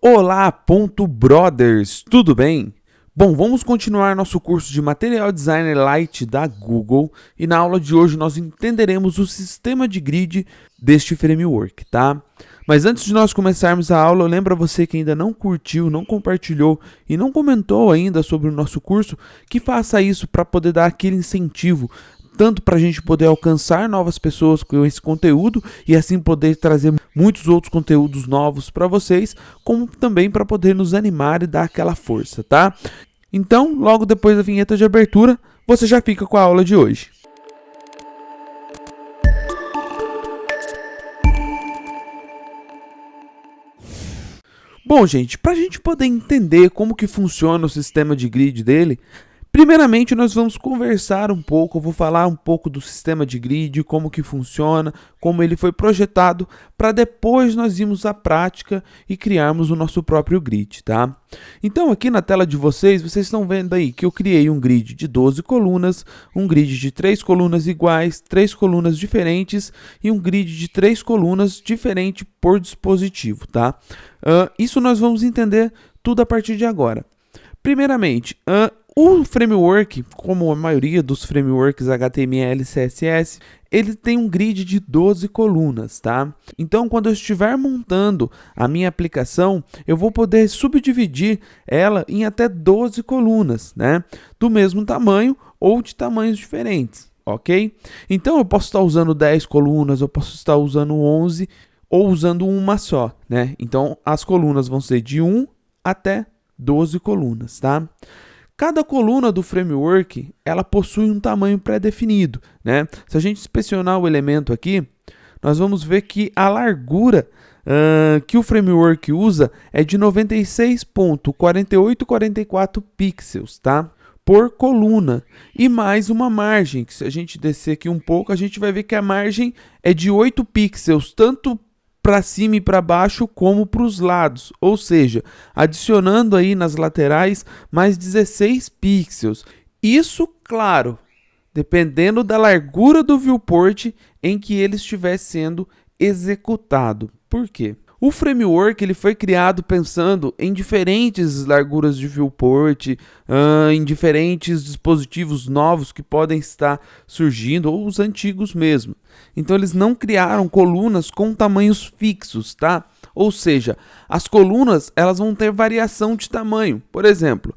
Olá, brothers, tudo bem? Bom, vamos continuar nosso curso de Material Designer Lite da Google e na aula de hoje nós entenderemos o sistema de grid deste framework, tá? Mas antes de nós começarmos a aula, eu lembro a você que ainda não curtiu, não compartilhou e não comentou ainda sobre o nosso curso, que faça isso para poder dar aquele incentivo, tanto para a gente poder alcançar novas pessoas com esse conteúdo e assim poder trazer muitos outros conteúdos novos para vocês, como também para poder nos animar e dar aquela força, tá? Então, logo depois da vinheta de abertura, você já fica com a aula de hoje. Bom, gente, para a gente poder entender como que funciona o sistema de grid dele, primeiramente, nós vamos conversar um pouco, eu vou falar um pouco do sistema de grid, como que funciona, como ele foi projetado, para depois nós irmos à prática e criarmos o nosso próprio grid, tá? Então, aqui na tela de vocês estão vendo aí que eu criei um grid de 12 colunas, um grid de 3 colunas iguais, 3 colunas diferentes e um grid de 3 colunas diferente por dispositivo, tá? Isso nós vamos entender tudo a partir de agora. Primeiramente, o framework, como a maioria dos frameworks HTML e CSS, ele tem um grid de 12 colunas, tá? Então, quando eu estiver montando a minha aplicação, eu vou poder subdividir ela em até 12 colunas, né? Do mesmo tamanho ou de tamanhos diferentes, ok? Então, eu posso estar usando 10 colunas, eu posso estar usando 11 ou usando uma só, né? Então, as colunas vão ser de 1 até 12 colunas, tá? Cada coluna do framework, ela possui um tamanho pré-definido, né? Se a gente inspecionar o elemento aqui, nós vamos ver que a largura que o framework usa é de 96.4844 pixels, tá? Por coluna. E mais uma margem, que se a gente descer aqui um pouco, a gente vai ver que a margem é de 8 pixels, tanto para cima e para baixo como para os lados, ou seja, adicionando aí nas laterais mais 16 pixels. Isso, claro, dependendo da largura do viewport em que ele estiver sendo executado. Por quê? O framework ele foi criado pensando em diferentes larguras de viewport, em diferentes dispositivos novos que podem estar surgindo, ou os antigos mesmo. Então eles não criaram colunas com tamanhos fixos, tá? Ou seja, as colunas elas vão ter variação de tamanho. Por exemplo,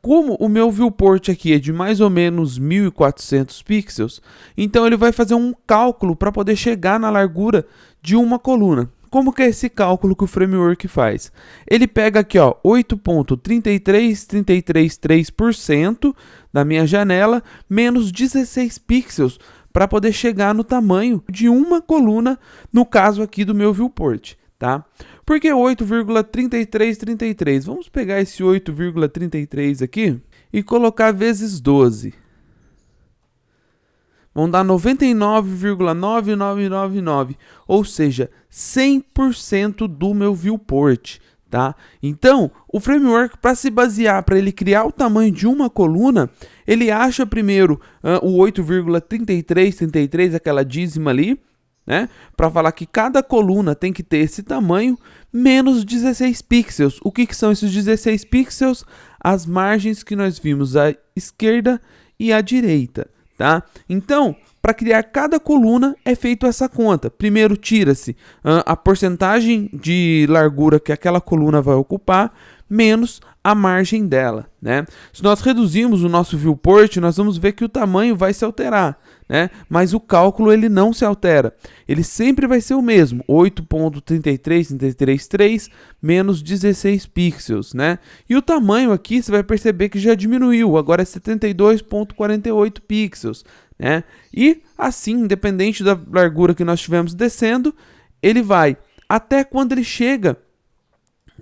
como o meu viewport aqui é de mais ou menos 1400 pixels, então ele vai fazer um cálculo para poder chegar na largura de uma coluna. Como que é esse cálculo que o framework faz? Ele pega aqui, ó, 8.33333% da minha janela menos 16 pixels para poder chegar no tamanho de uma coluna, no caso aqui do meu viewport, tá? Por que 8,3333? Vamos pegar esse 8,33 aqui e colocar vezes 12. Vão dar 99,9999, ou seja, 100% do meu viewport, tá? Então, o framework, para se basear, para ele criar o tamanho de uma coluna, ele acha primeiro o 8,3333, aquela dízima ali, né? Para falar que cada coluna tem que ter esse tamanho, menos 16 pixels. O que são esses 16 pixels? As margens que nós vimos à esquerda e à direita. Tá? Então, para criar cada coluna é feito essa conta. Primeiro tira-se a porcentagem de largura que aquela coluna vai ocupar, menos a margem dela, né? Se nós reduzirmos o nosso viewport, nós vamos ver que o tamanho vai se alterar, né? Mas o cálculo ele não se altera. Ele sempre vai ser o mesmo, 8.33333 menos 16 pixels, né? E o tamanho aqui você vai perceber que já diminuiu, agora é 72.48 pixels, né? E assim, independente da largura que nós estivermos descendo, ele vai até quando ele chega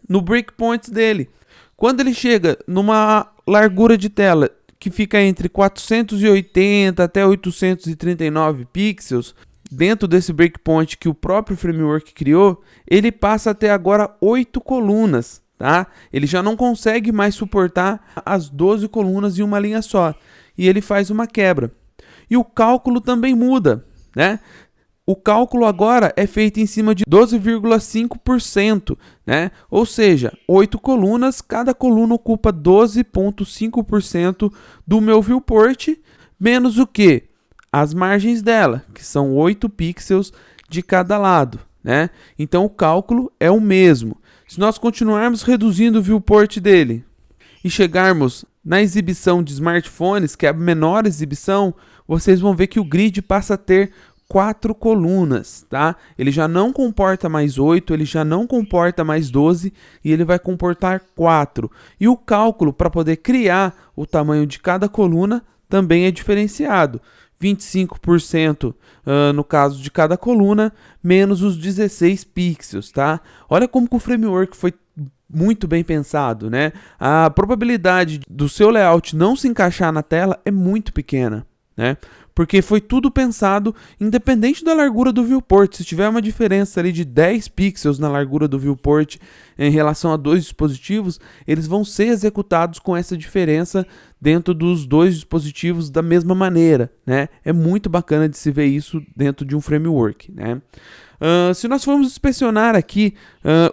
no breakpoint dele. Quando ele chega numa largura de tela que fica entre 480 até 839 pixels, dentro desse breakpoint que o próprio framework criou, ele passa até agora 8 colunas, tá? Ele já não consegue mais suportar as 12 colunas em uma linha só, e ele faz uma quebra. E o cálculo também muda, né? O cálculo agora é feito em cima de 12,5%, né? Ou seja, 8 colunas, cada coluna ocupa 12,5% do meu viewport, menos o quê? As margens dela, que são 8 pixels de cada lado, né? Então o cálculo é o mesmo. Se nós continuarmos reduzindo o viewport dele e chegarmos na exibição de smartphones, que é a menor exibição, vocês vão ver que o grid passa a ter 4 colunas, tá? Ele já não comporta mais 8, ele já não comporta mais 12 e ele vai comportar 4. E o cálculo para poder criar o tamanho de cada coluna também é diferenciado. 25% no caso de cada coluna, menos os 16 pixels, tá? Olha como que o framework foi muito bem pensado, né? A probabilidade do seu layout não se encaixar na tela é muito pequena, né? Porque foi tudo pensado independente da largura do viewport. Se tiver uma diferença ali de 10 pixels na largura do viewport em relação a dois dispositivos, eles vão ser executados com essa diferença dentro dos dois dispositivos da mesma maneira, né? É muito bacana de se ver isso dentro de um framework, né? Se nós formos inspecionar aqui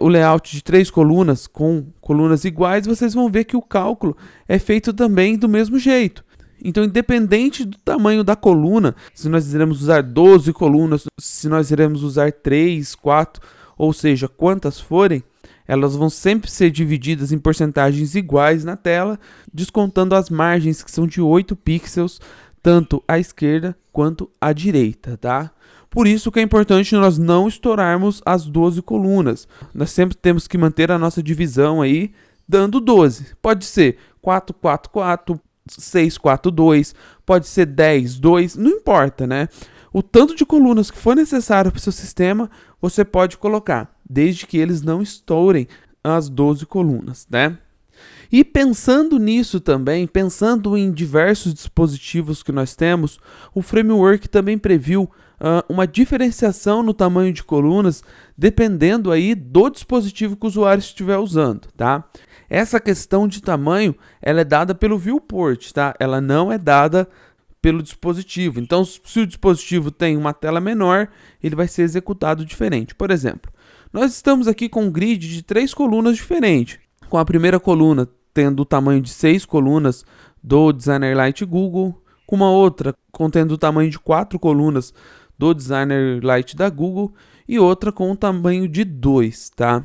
o layout de 3 colunas com colunas iguais, vocês vão ver que o cálculo é feito também do mesmo jeito. Então, independente do tamanho da coluna, se nós iremos usar 12 colunas, se nós iremos usar 3, 4, ou seja, quantas forem, elas vão sempre ser divididas em porcentagens iguais na tela, descontando as margens que são de 8 pixels, tanto à esquerda quanto à direita, tá? Por isso que é importante nós não estourarmos as 12 colunas. Nós sempre temos que manter a nossa divisão aí, dando 12. Pode ser 4, 4, 4, 6, 4, 2, pode ser 10, 2, não importa, né? O tanto de colunas que for necessário para o seu sistema, você pode colocar, desde que eles não estourem as 12 colunas, né? E pensando nisso também, pensando em diversos dispositivos que nós temos, o framework também previu uma diferenciação no tamanho de colunas, dependendo aí do dispositivo que o usuário estiver usando, tá? Essa questão de tamanho, ela é dada pelo viewport, tá? Ela não é dada pelo dispositivo. Então, se o dispositivo tem uma tela menor, ele vai ser executado diferente. Por exemplo, nós estamos aqui com um grid de 3 colunas diferentes. Com a primeira coluna tendo o tamanho de 6 colunas do Designer Lite Google, com uma outra contendo o tamanho de 4 colunas do Designer Lite da Google e outra com o tamanho de 2, tá?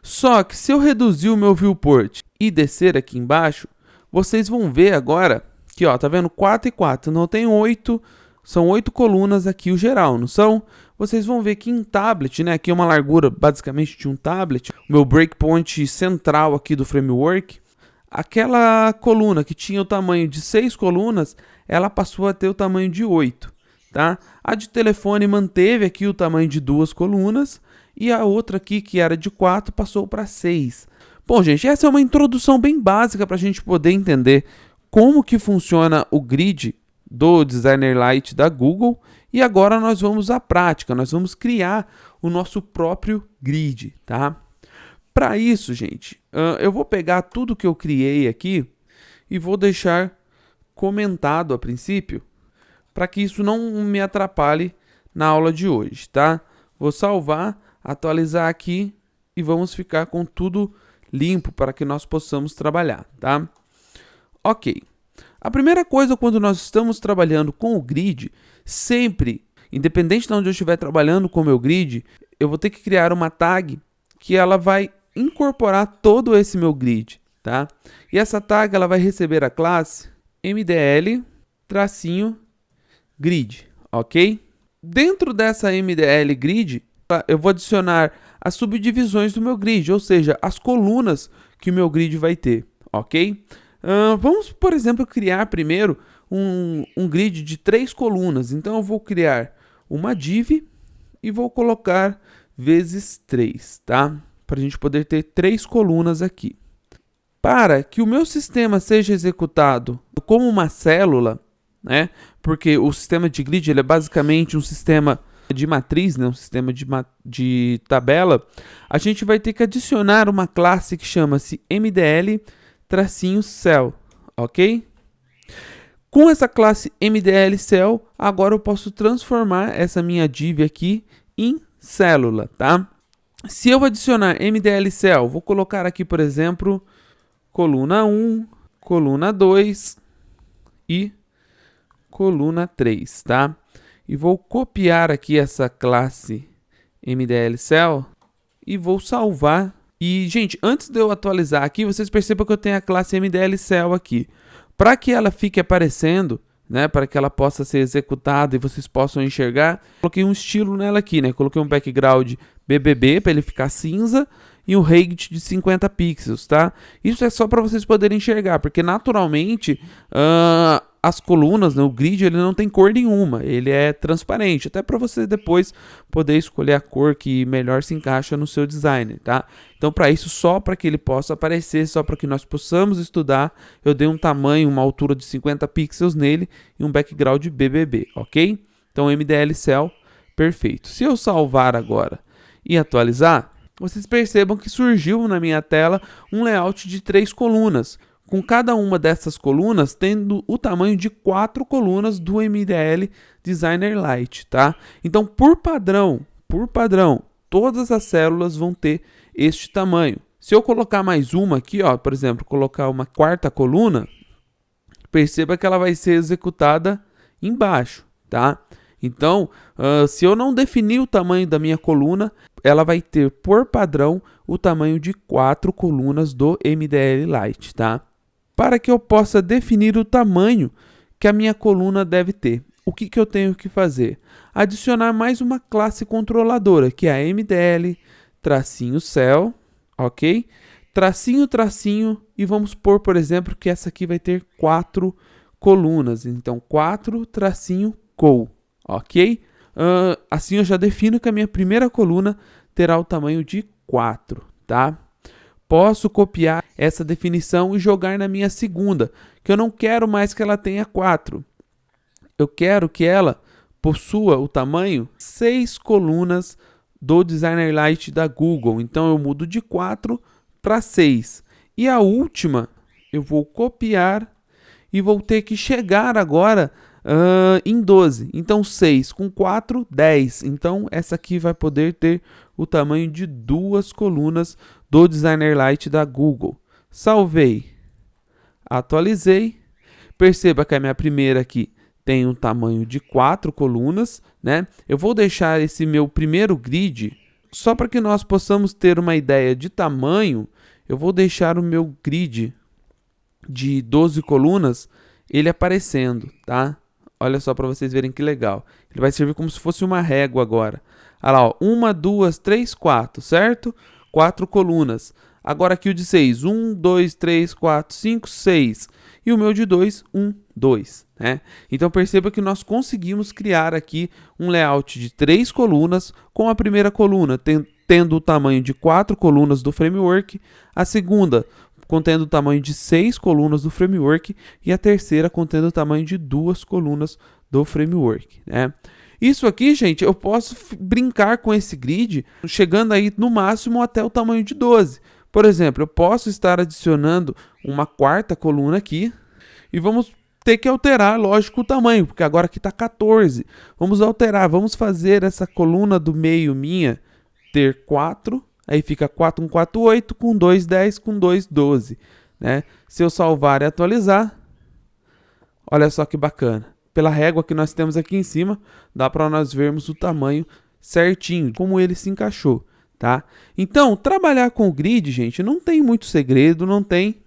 Só que se eu reduzir o meu viewport e descer aqui embaixo, vocês vão ver agora que, ó, tá vendo? 4 e 4, não tem 8, são 8 colunas aqui o geral, não são? Vocês vão ver que em tablet, né, aqui é uma largura basicamente de um tablet, o meu breakpoint central aqui do framework, aquela coluna que tinha o tamanho de 6 colunas, ela passou a ter o tamanho de 8, tá? A de telefone manteve aqui o tamanho de 2 colunas, e a outra aqui, que era de 4, passou para 6. Bom, gente, essa é uma introdução bem básica para a gente poder entender como que funciona o grid do Designer Lite da Google. E agora nós vamos à prática, nós vamos criar o nosso próprio grid, tá? Para isso, gente, eu vou pegar tudo que eu criei aqui e vou deixar comentado a princípio, para que isso não me atrapalhe na aula de hoje, tá? Vou salvar, atualizar aqui e vamos ficar com tudo limpo para que nós possamos trabalhar, tá? Ok. A primeira coisa quando nós estamos trabalhando com o grid, sempre, independente de onde eu estiver trabalhando com o meu grid, eu vou ter que criar uma tag que ela vai incorporar todo esse meu grid, tá? E essa tag ela vai receber a classe MDL-grid, ok? Dentro dessa MDL grid, eu vou adicionar as subdivisões do meu grid, ou seja, as colunas que o meu grid vai ter, ok? Vamos, por exemplo, criar primeiro um grid de 3 colunas. Então, eu vou criar uma div e vou colocar vezes 3, tá? Para a gente poder ter 3 colunas aqui. Para que o meu sistema seja executado como uma célula, né? Porque o sistema de grid ele é basicamente um sistema de matriz, né? Um sistema de tabela. A gente vai ter que adicionar uma classe que chama-se MDL-cell, ok? Com essa classe MDL Cell, agora eu posso transformar essa minha div aqui em célula, tá? Se eu adicionar MDL Cell, vou colocar aqui, por exemplo, coluna 1, coluna 2 e coluna 3, tá? E vou copiar aqui essa classe MDL Cell e vou salvar. E, gente, antes de eu atualizar aqui, vocês percebam que eu tenho a classe MDL Cell aqui. Para que ela fique aparecendo, né, para que ela possa ser executada e vocês possam enxergar, coloquei um estilo nela aqui, né? Coloquei um background BBB para ele ficar cinza e um height de 50 pixels, tá? Isso é só para vocês poderem enxergar, porque naturalmente as colunas, né, o grid, ele não tem cor nenhuma, ele é transparente, até para você depois poder escolher a cor que melhor se encaixa no seu design, tá? Então, para isso, só para que ele possa aparecer, só para que nós possamos estudar, eu dei um tamanho, uma altura de 50 pixels nele e um background BBB, ok? Então, MDL Cell, perfeito. Se eu salvar agora e atualizar, vocês percebam que surgiu na minha tela um layout de 3 colunas, com cada uma dessas colunas tendo o tamanho de 4 colunas do MDL Designer Lite, tá? Então, por padrão, todas as células vão ter este tamanho. Se eu colocar mais uma aqui, ó, por exemplo, colocar uma quarta coluna, perceba que ela vai ser executada embaixo, tá? Então, se eu não definir o tamanho da minha coluna, ela vai ter por padrão o tamanho de 4 colunas do MDL Lite, tá? Para que eu possa definir o tamanho que a minha coluna deve ter, o que eu tenho que fazer? Adicionar mais uma classe controladora, que é a MDL tracinho cell, ok? Tracinho, e vamos pôr, por exemplo, que essa aqui vai ter 4 colunas. Então, 4 tracinho col, ok? Assim eu já defino que a minha primeira coluna terá o tamanho de 4, tá? Posso copiar essa definição e jogar na minha segunda, que eu não quero mais que ela tenha 4. Eu quero que ela possua o tamanho 6 colunas do Designer Lite da Google. Então eu mudo de 4 para 6. E a última eu vou copiar e vou ter que chegar agora em 12. Então 6 com 4, 10. Então essa aqui vai poder ter o tamanho de 2 colunas do Designer Lite da Google. Salvei, atualizei. Perceba que a minha primeira aqui tem um tamanho de 4 colunas, né? Eu vou deixar esse meu primeiro grid, só para que nós possamos ter uma ideia de tamanho, eu vou deixar o meu grid de 12 colunas, ele aparecendo, tá? Olha só para vocês verem que legal. Ele vai servir como se fosse uma régua agora. Olha lá, ó, 1, 2, 3, 4, certo? 4 colunas. Agora aqui o de 6, 1, 2, 3, 4, 5, 6. E o meu de 2, 1, 2. Né? Então perceba que nós conseguimos criar aqui um layout de 3 colunas, com a primeira coluna tendo o tamanho de 4 colunas do framework, a segunda contendo o tamanho de 6 colunas do framework e a terceira contendo o tamanho de 2 colunas do framework. Né? Isso aqui, gente, eu posso brincar com esse grid, chegando aí no máximo até o tamanho de 12. Por exemplo, eu posso estar adicionando uma quarta coluna aqui e vamos ter que alterar, lógico, o tamanho, porque agora aqui está 14. Vamos alterar, vamos fazer essa coluna do meio minha ter 4, aí fica 4 com 4, 8, com 2, 10, com 2, 12. Né? Se eu salvar e atualizar, olha só que bacana. Pela régua que nós temos aqui em cima, dá para nós vermos o tamanho certinho, como ele se encaixou. Tá? Então, trabalhar com o grid, gente, não tem muito segredo, não tem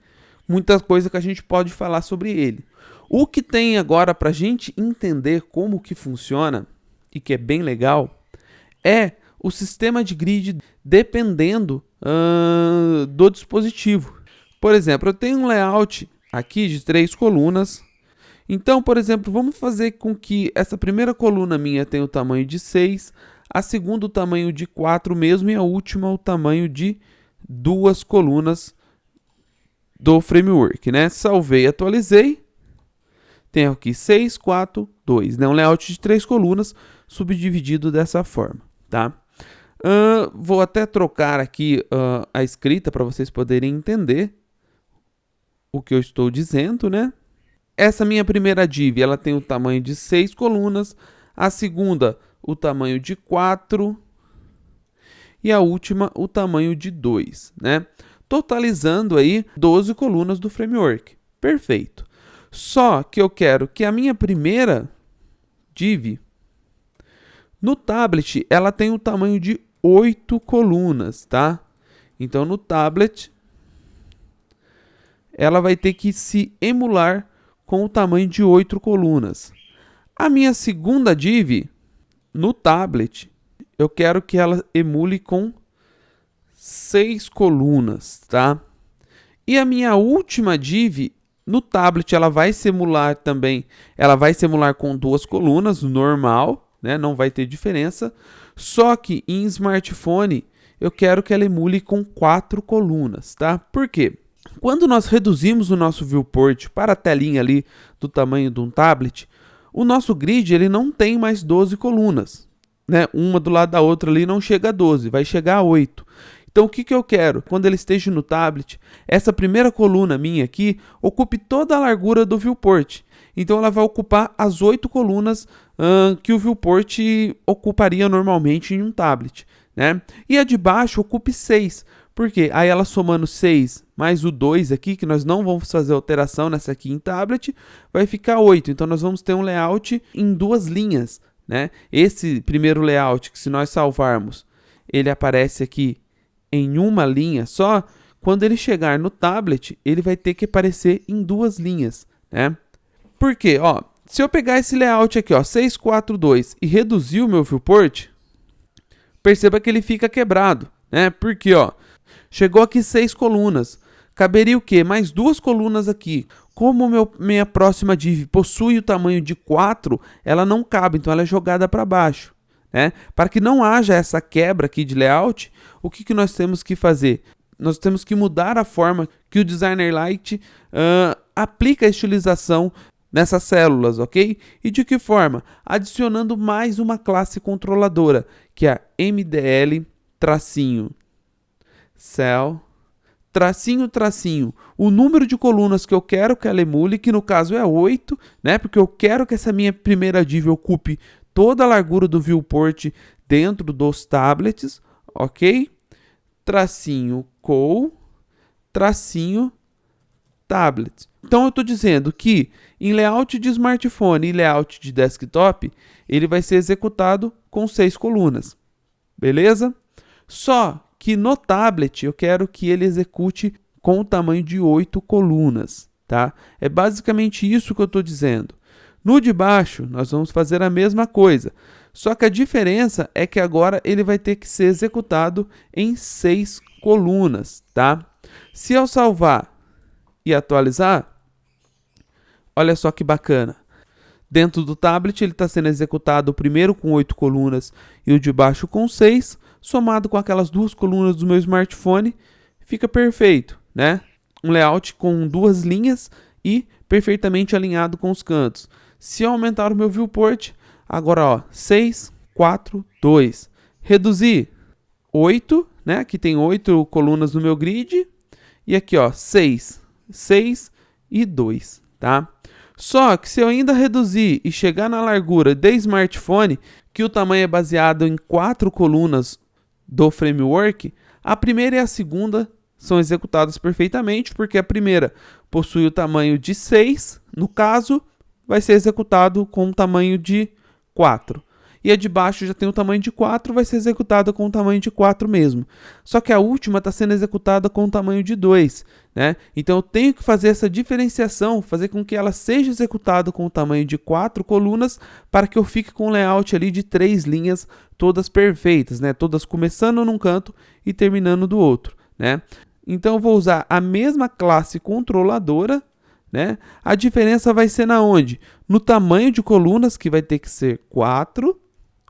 muita coisa que a gente pode falar sobre ele. O que tem agora para a gente entender como que funciona, e que é bem legal, é o sistema de grid dependendo do dispositivo. Por exemplo, eu tenho um layout aqui de 3 colunas. Então, por exemplo, vamos fazer com que essa primeira coluna minha tenha o tamanho de 6, a segunda o tamanho de 4 mesmo e a última o tamanho de 2 colunas do framework, né? Salvei, atualizei. Tenho aqui 6, 4, 2, né? Um layout de 3 colunas subdividido dessa forma, tá? Vou até trocar aqui a escrita para vocês poderem entender o que eu estou dizendo, né? Essa minha primeira div, ela tem o tamanho de 6 colunas, a segunda o tamanho de 4 e a última o tamanho de 2, né? Totalizando aí 12 colunas do framework. Perfeito. Só que eu quero que a minha primeira div no tablet ela tem o tamanho de 8 colunas, tá? Então no tablet ela vai ter que se emular com o tamanho de 8 colunas. A minha segunda div no tablet eu quero que ela emule com 6 colunas, tá? E a minha última div no tablet ela vai simular também, ela vai simular com 2 colunas, normal, né? Não vai ter diferença. Só que em smartphone eu quero que ela emule com 4 colunas, tá? Por quê? Quando nós reduzimos o nosso viewport para a telinha ali do tamanho de um tablet, o nosso grid ele não tem mais 12 colunas, né? Uma do lado da outra ali não chega a 12, vai chegar a 8. Então o que eu quero? Quando ele esteja no tablet, essa primeira coluna minha aqui ocupe toda a largura do viewport. Então ela vai ocupar as 8 colunas que o viewport ocuparia normalmente em um tablet, né? E a de baixo ocupe 6. Por quê? Aí ela somando 6 mais o 2 aqui, que nós não vamos fazer alteração nessa aqui em tablet, vai ficar 8. Então nós vamos ter um layout em 2 linhas, né? Esse primeiro layout, que se nós salvarmos, ele aparece aqui em uma linha só. Quando ele chegar no tablet, ele vai ter que aparecer em 2 linhas, né? Por quê? Ó, se eu pegar esse layout aqui, ó, 642 e reduzir o meu viewport, perceba que ele fica quebrado, né? Porque, ó, chegou aqui 6 colunas. Caberia o quê? Mais 2 colunas aqui. Como minha próxima div possui o tamanho de 4, ela não cabe, então ela é jogada para baixo, né? Para que não haja essa quebra aqui de layout, o que nós temos que fazer? Nós temos que mudar a forma que o Designer Light aplica a estilização nessas células, ok? E de que forma? Adicionando mais uma classe controladora, que é a MDL cell tracinho, o número de colunas que eu quero que ela emule, que no caso é 8, né? Porque eu quero que essa minha primeira div ocupe toda a largura do viewport dentro dos tablets, ok? Tracinho tracinho tablet. Então eu estou dizendo que em layout de smartphone e layout de desktop, ele vai ser executado com 6 colunas, beleza? Só que no tablet eu quero que ele execute com o tamanho de 8 colunas, tá? É basicamente isso que eu estou dizendo. No de baixo, nós vamos fazer a mesma coisa, só que a diferença é que agora ele vai ter que ser executado em 6 colunas, tá? Se eu salvar e atualizar, olha só que bacana. Dentro do tablet ele está sendo executado o primeiro com 8 colunas e o de baixo com 6, somado com aquelas 2 colunas do meu smartphone, fica perfeito, né? Um layout com 2 linhas e perfeitamente alinhado com os cantos. Se eu aumentar o meu viewport, agora ó, 6, 4, 2. Reduzir 8, né? Aqui tem 8 colunas no meu grid. E aqui ó, 6 e 2, tá? Só que se eu ainda reduzir e chegar na largura de smartphone, que o tamanho é baseado em 4 colunas do framework, a primeira e a segunda são executadas perfeitamente, porque a primeira possui o tamanho de 6, no caso, vai ser executado com o tamanho de 4. E a de baixo já tem o tamanho de 4, vai ser executada com o tamanho de 4 mesmo. Só que a última está sendo executada com o tamanho de 2, né? Então eu tenho que fazer essa diferenciação, fazer com que ela seja executada com o tamanho de 4 colunas, para que eu fique com um layout ali de 3 linhas, todas perfeitas, né? Todas começando num canto e terminando do outro, né? Então eu vou usar a mesma classe controladora, né? A diferença vai ser na onde? No tamanho de colunas, que vai ter que ser 4,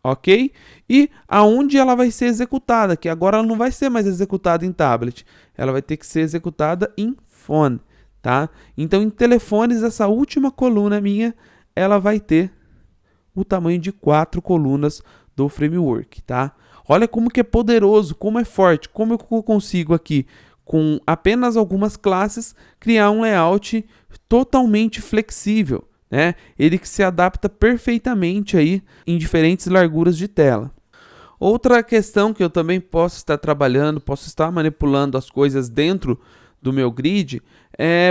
ok? E aonde ela vai ser executada, que agora ela não vai ser mais executada em tablet, ela vai ter que ser executada em phone, tá? Então em telefones, essa última coluna minha, ela vai ter o tamanho de 4 colunas do framework, tá? Olha como que é poderoso, como é forte, como eu consigo aqui com apenas algumas classes, criar um layout totalmente flexível, né? Ele que se adapta perfeitamente aí em diferentes larguras de tela. Outra questão que eu também posso estar trabalhando, posso estar manipulando as coisas dentro do meu grid,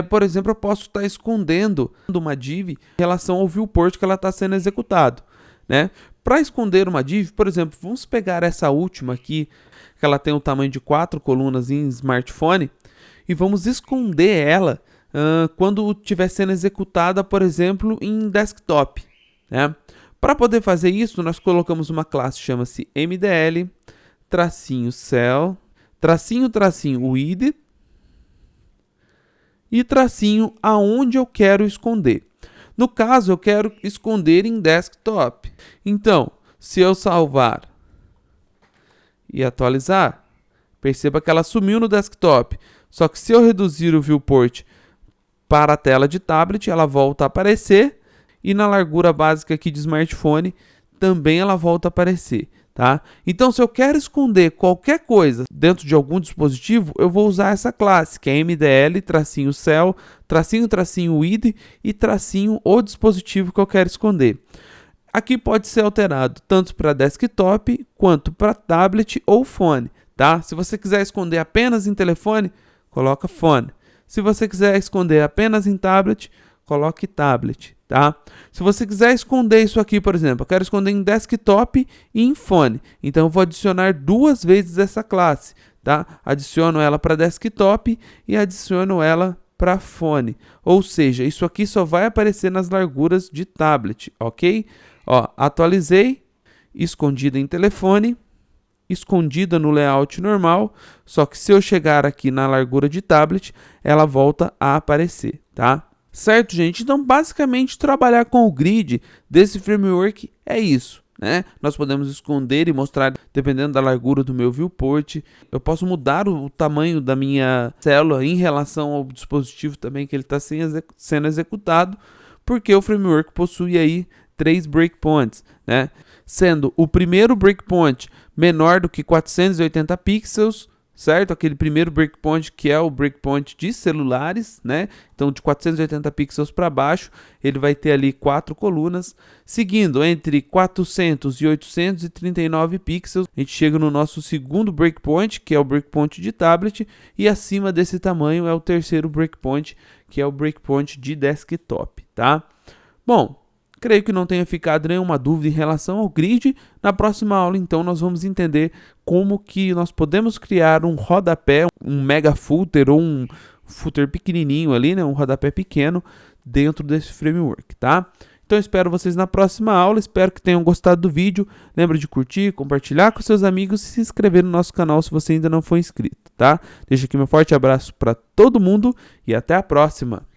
por exemplo, eu posso estar escondendo uma div em relação ao viewport que ela está sendo executado, né? Para esconder uma div, por exemplo, vamos pegar essa última aqui, que ela tem o tamanho de 4 colunas em smartphone, e vamos esconder ela quando estiver sendo executada, por exemplo, em desktop, né? Para poder fazer isso, nós colocamos uma classe que chama-se mdl, -cell, -width, e tracinho aonde eu quero esconder. No caso, eu quero esconder em desktop. Então, se eu salvar e atualizar, perceba que ela sumiu no desktop. Só que se eu reduzir o viewport para a tela de tablet, ela volta a aparecer. E na largura básica aqui de smartphone, também ela volta a aparecer. Tá? Então, se eu quero esconder qualquer coisa dentro de algum dispositivo, eu vou usar essa classe, que é mdl, -cell, -width e tracinho o dispositivo que eu quero esconder. Aqui pode ser alterado tanto para desktop quanto para tablet ou fone. Tá? Se você quiser esconder apenas em telefone, coloca fone. Se você quiser esconder apenas em tablet, coloque tablet. Tá? Se você quiser esconder isso aqui, por exemplo, eu quero esconder em desktop e em fone. Então eu vou adicionar 2 vezes essa classe. Tá? Adiciono ela para desktop e adiciono ela para fone. Ou seja, isso aqui só vai aparecer nas larguras de tablet, ok? Ó, atualizei, escondida em telefone, escondida no layout normal, só que se eu chegar aqui na largura de tablet, ela volta a aparecer, tá? Certo, gente? Então, basicamente, trabalhar com o grid desse framework é isso, né? Nós podemos esconder e mostrar, dependendo da largura do meu viewport. Eu posso mudar o tamanho da minha célula em relação ao dispositivo também que ele está sendo executado, porque o framework possui aí 3 breakpoints, né? Sendo o primeiro breakpoint menor do que 480 pixels, certo? Aquele primeiro breakpoint que é o breakpoint de celulares, né? Então, de 480 pixels para baixo, ele vai ter ali 4 colunas. Seguindo, entre 400 e 839 pixels, a gente chega no nosso segundo breakpoint, que é o breakpoint de tablet. E acima desse tamanho é o terceiro breakpoint, que é o breakpoint de desktop, tá? Bom, creio que não tenha ficado nenhuma dúvida em relação ao grid. Na próxima aula, então, nós vamos entender como que nós podemos criar um rodapé, um mega footer ou um footer pequenininho ali, né, um rodapé pequeno dentro desse framework, tá? Então, espero vocês na próxima aula. Espero que tenham gostado do vídeo. Lembre de curtir, compartilhar com seus amigos e se inscrever no nosso canal se você ainda não for inscrito, tá? Deixo aqui meu forte abraço para todo mundo e até a próxima.